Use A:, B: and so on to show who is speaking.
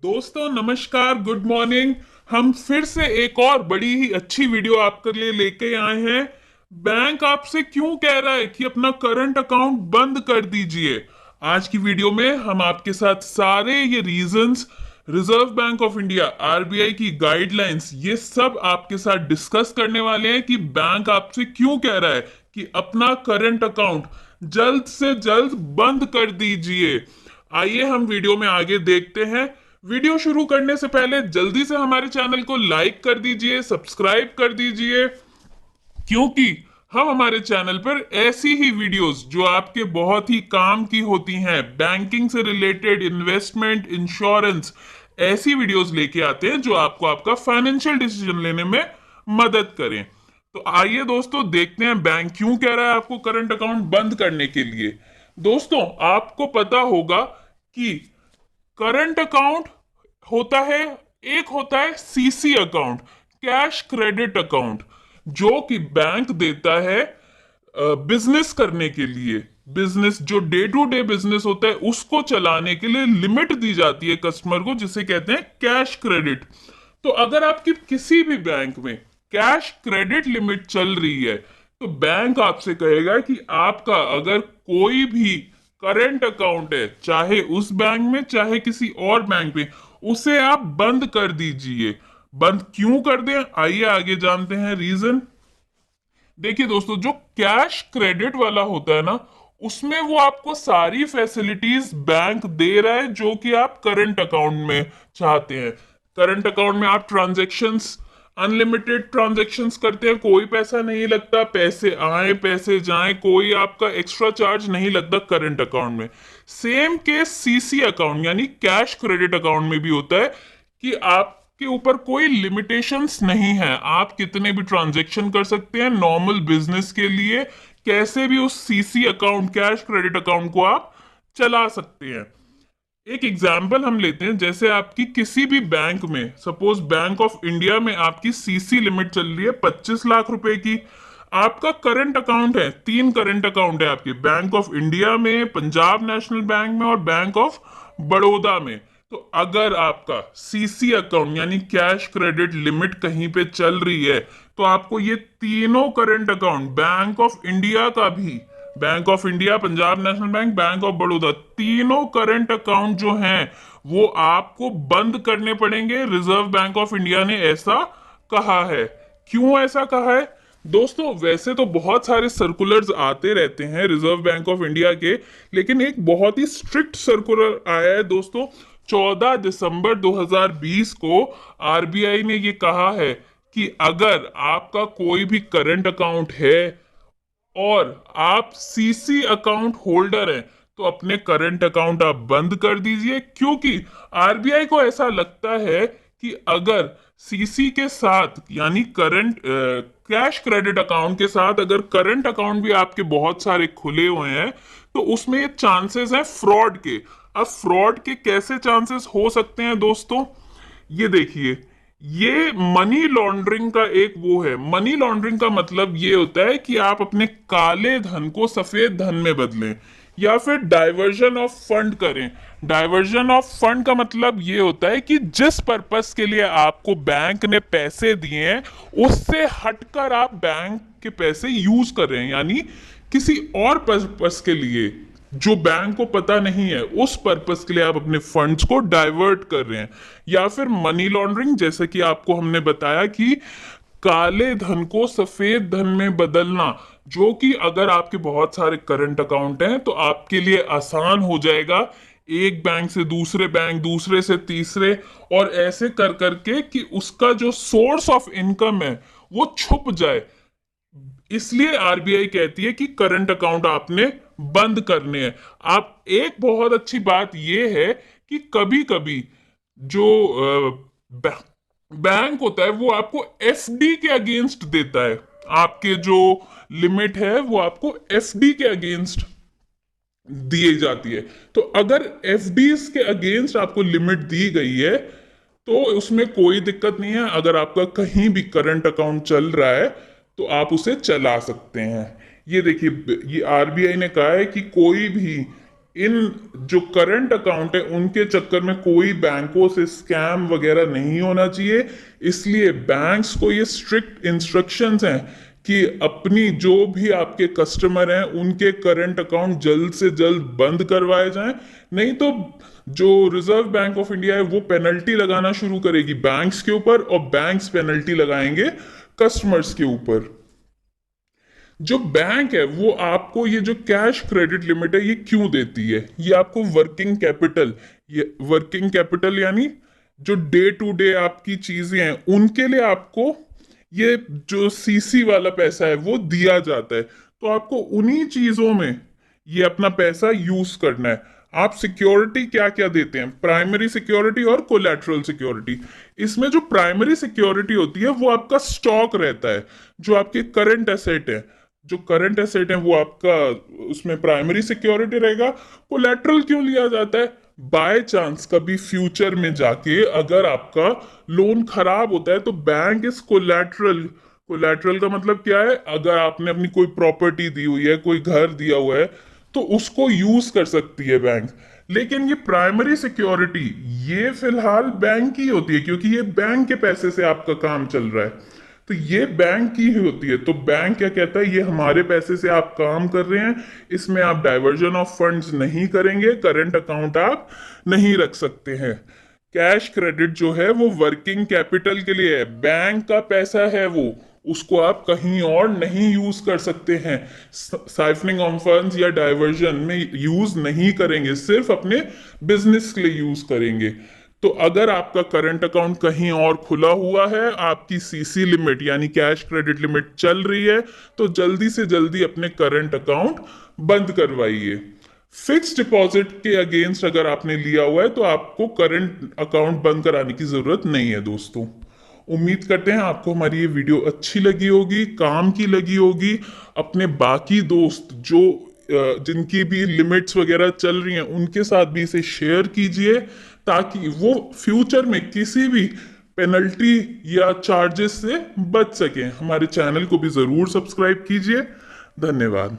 A: दोस्तों नमस्कार, good morning. हम फिर से एक और बड़ी ही अच्छी वीडियो आपके लिए लेके आए हैं। बैंक आपसे क्यों कह रहा है कि अपना करंट अकाउंट बंद कर दीजिए। आज की वीडियो में हम आपके साथ सारे ये reasons, reserve bank of India RBI की गाइडलाइंस, ये सब आपके साथ डिस्कस करने वाले हैं कि बैंक आपसे क्यों कह रहा है कि अपना करंट अकाउंट जल्द से जल्द बंद कर दीजिए। आइए हम वीडियो में आगे देखते हैं। वीडियो शुरू करने से पहले जल्दी से हमारे चैनल को लाइक कर दीजिए, सब्सक्राइब कर दीजिए, क्योंकि हम हमारे चैनल पर ऐसी ही वीडियोस जो आपके बहुत ही काम की होती हैं, बैंकिंग से रिलेटेड, इन्वेस्टमेंट, इंश्योरेंस, ऐसी वीडियोस लेके आते हैं जो आपको आपका फाइनेंशियल डिसीजन लेने में मदद करें। तो आइए दोस्तों देखते हैं बैंक क्यों कह रहा है आपको करंट अकाउंट बंद करने के लिए। दोस्तों आपको पता होगा कि करंट अकाउंट होता है, एक होता है CC account, cash credit account, जो कि बैंक देता है बिजनेस करने के लिए। बिजनेस जो डे टू डे बिजनेस होता है उसको चलाने के लिए लिमिट दी जाती है कस्टमर को, जिसे कहते हैं कैश क्रेडिट। तो अगर आपकी किसी भी बैंक में कैश क्रेडिट लिमिट चल रही है तो बैंक आपसे कहेगा कि आपका अगर कोई भी करंट अकाउंट है, चाहे उस बैंक में चाहे किसी और बैंक में, उसे आप बंद कर दीजिए। बंद क्यों कर दें, आइए आगे जानते हैं रीजन। देखिए दोस्तों, जो कैश क्रेडिट वाला होता है ना, उसमें वो आपको सारी फैसिलिटीज बैंक दे रहा है जो कि आप करंट अकाउंट में चाहते हैं। करंट अकाउंट में आप ट्रांजैक्शंस, अनलिमिटेड ट्रांजैक्शंस करते हैं, कोई पैसा नहीं लगता, पैसे आए पैसे जाएं, कोई आपका एक्स्ट्रा चार्ज नहीं लगता करंट अकाउंट में। सेम केस सीसी अकाउंट यानी कैश क्रेडिट अकाउंट में भी होता है कि आपके ऊपर कोई लिमिटेशंस नहीं है, आप कितने भी ट्रांजैक्शन कर सकते हैं नॉर्मल बिजनेस के लिए, कैसे भी उस CC account, cash credit account को आप चला सकते हैं। एक एग्जाम्पल हम लेते हैं, जैसे आपकी किसी भी बैंक में, सपोज बैंक ऑफ इंडिया में आपकी सीसी लिमिट चल रही है 25 लाख रुपए की। आपका करंट अकाउंट है, तीन करंट अकाउंट है आपके, बैंक ऑफ इंडिया में, पंजाब नेशनल बैंक में और बैंक ऑफ बड़ौदा में। तो अगर आपका सीसी अकाउंट यानी कैश क्रेडिट लिमिट कहीं पे चल रही है तो आपको ये तीनों current account, bank of India का भी, bank of India, Punjab national bank, bank of Baroda, तीनों करंट अकाउंट जो हैं वो आपको बंद करने पड़ेंगे। रिजर्व बैंक ऑफ इंडिया ने ऐसा कहा है। क्यों ऐसा कहा है दोस्तों? वैसे तो बहुत सारे सर्कुलर्स आते रहते हैं रिजर्व बैंक ऑफ इंडिया के, लेकिन एक बहुत ही स्ट्रिक्ट सर्कुलर आया है दोस्तों। 14 दिसंबर 2020 को आरबीआई ने ये कहा है कि अगर आपका कोई भी करंट अकाउंट है और आप सीसी अकाउंट होल्डर हैं तो अपने करंट अकाउंट आप बंद कर दीजिए, क्योंकि आरबीआई को ऐसा लगता है कि अगर सीसी के साथ यानी करंट कैश क्रेडिट अकाउंट के साथ अगर करंट अकाउंट भी आपके बहुत सारे खुले हुए हैं तो उसमें ये चांसेस हैं फ्रॉड के। अब फ्रॉड के कैसे चांसेस हो सकते हैं दोस्तों, ये देखिए, ये मनी लॉन्ड्रिंग का एक वो है। मनी लॉन्ड्रिंग का मतलब ये होता है कि आप अपने काले धन को सफेद धन में बदलें या फिर डाइवर्जन ऑफ फंड करें। डाइवर्जन ऑफ फंड का मतलब ये होता है कि जिस पर्पस के लिए आपको बैंक ने पैसे दिए हैं उससे हटकर आप बैंक के पैसे यूज कर रहे हैं, यानी किसी और पर्पस के लिए जो बैंक को पता नहीं है, उस पर्पस के लिए आप अपने फंड्स को डाइवर्ट कर रहे हैं। या फिर मनी लॉन्ड्रिंग, जैसे कि आपको हमने बताया कि काले धन को सफेद धन में बदलना, जो कि अगर आपके बहुत सारे करंट अकाउंट हैं तो आपके लिए आसान हो जाएगा एक बैंक से दूसरे बैंक, दूसरे से तीसरे, और ऐसे कर करके कि उसका जो सोर्स ऑफ इनकम है वो छुप जाए। इसलिए आरबीआई कहती है कि करंट अकाउंट आपने बंद करने हैं। आप, एक बहुत अच्छी बात यह है कि कभी कभी जो बैंक होता है वो आपको एफडी के अगेंस्ट देता है। आपके जो लिमिट है वो आपको एफडी के अगेंस्ट दी जाती है। तो अगर एफडीज के अगेंस्ट आपको लिमिट दी गई है तो उसमें कोई दिक्कत नहीं है। अगर आपका कहीं भी करंट अकाउंट चल रहा है तो आप उसे चला सकते हैं। ये देखिए, ये आरबीआई ने कहा है कि कोई भी इन जो करंट अकाउंट है उनके चक्कर में कोई बैंकों से स्कैम वगैरह नहीं होना चाहिए। इसलिए बैंक्स को ये स्ट्रिक्ट इंस्ट्रक्शंस हैं कि अपनी जो भी आपके कस्टमर हैं उनके करंट अकाउंट जल्द से जल्द बंद करवाए जाएं। नहीं तो जो रिजर्व बैंक ऑफ इंडिया है वो पेनल्टी लगाना शुरू करेगी बैंक्स के ऊपर, और बैंक्स पेनल्टी लगाएंगे कस्टमर्स के ऊपर। जो बैंक है वो आपको ये जो कैश क्रेडिट लिमिट है ये क्यों देती है? ये आपको वर्किंग कैपिटल, ये वर्किंग कैपिटल यानी जो डे टू डे आपकी चीजें हैं उनके लिए आपको ये जो सीसी वाला पैसा है वो दिया जाता है। तो आपको उन्हीं चीजों में ये अपना पैसा यूज करना है। आप सिक्योरिटी क्या क्या देते हैं? प्राइमरी सिक्योरिटी और कोलैटरल सिक्योरिटी। इसमें जो प्राइमरी सिक्योरिटी होती है वो आपका स्टॉक रहता है, जो आपके करंट एसेट है। जो करंट एसेट है वो आपका उसमें प्राइमरी सिक्योरिटी रहेगा। कोलैटरल क्यों लिया जाता है? बाय चांस कभी फ्यूचर में जाके अगर आपका लोन खराब होता है तो बैंक इस कोलैटरल, कोलैटरल का मतलब क्या है? अगर आपने अपनी कोई प्रॉपर्टी दी हुई है, कोई घर दिया हुआ है, तो उसको यूज कर सकती है बैंक। लेकिन ये प्राइमरी सिक्योरिटी ये फिलहाल बैंक की होती है, क्योंकि ये बैंक के पैसे से आपका काम चल रहा है, तो ये बैंक की ही होती है। तो बैंक क्या कहता है, ये हमारे पैसे से आप काम कर रहे हैं, इसमें आप डाइवर्जन ऑफ फंड्स नहीं करेंगे, करंट अकाउंट आप नहीं रख सकते हैं। कैश क्रेडिट जो है वो वर्किंग कैपिटल के लिए है, बैंक का पैसा है वो, उसको आप कहीं और नहीं यूज कर सकते हैं। साइफनिंग ऑफ फंड्स या डाइवर्जन में यूज नहीं करेंगे, सिर्फ अपने बिजनेस के लिए यूज करेंगे। तो अगर आपका करंट अकाउंट कहीं और खुला हुआ है, आपकी सीसी लिमिट यानी कैश क्रेडिट लिमिट चल रही है, तो जल्दी से जल्दी अपने करंट अकाउंट बंद करवाइए। फिक्स डिपॉजिट के अगेंस्ट अगर आपने लिया हुआ है तो आपको करंट अकाउंट बंद कराने की जरूरत नहीं है दोस्तों। उम्मीद करते हैं आपको हमारी ये वीडियो अच्छी लगी होगी, काम की लगी होगी। अपने बाकी दोस्त जो जिनकी भी लिमिट्स वगैरह चल रही हैं उनके साथ भी इसे शेयर कीजिए, ताकि वो फ्यूचर में किसी भी पेनल्टी या चार्जेस से बच सकें। हमारे चैनल को भी ज़रूर सब्सक्राइब कीजिए। धन्यवाद।